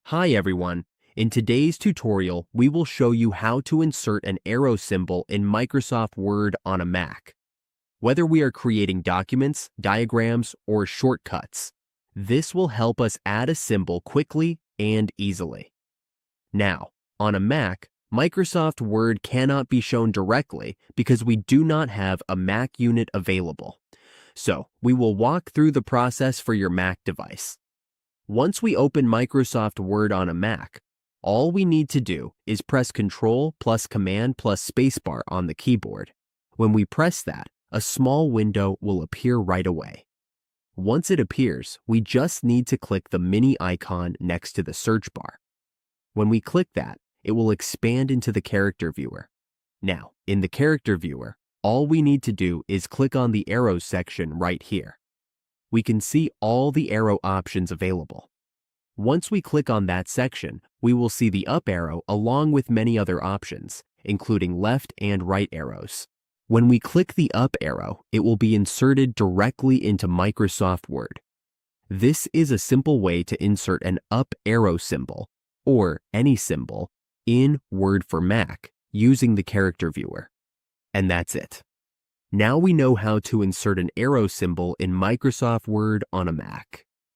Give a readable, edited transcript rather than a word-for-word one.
Hi everyone. In today's tutorial, we will show you how to insert an arrow symbol in Microsoft Word on a Mac. Whether we are creating documents, diagrams, or shortcuts, this will help us add a symbol quickly and easily. Now, on a Mac, Microsoft Word cannot be shown directly because we do not have a Mac unit available. So, we will walk through the process for your Mac device. Once we open Microsoft Word on a Mac, all we need to do is press Ctrl plus Command plus Spacebar on the keyboard. When we press that, a small window will appear right away. Once it appears, we just need to click the mini icon next to the search bar. When we click that, it will expand into the character viewer. Now, in the character viewer, all we need to do is click on the arrows section right here. We can see all the arrow options available. Once we click on that section, we will see the up arrow along with many other options, including left and right arrows. When we click the up arrow, it will be inserted directly into Microsoft Word. This is a simple way to insert an up arrow symbol, or any symbol, in Word for Mac using the character viewer. And that's it. Now we know how to insert an arrow symbol in Microsoft Word on a Mac.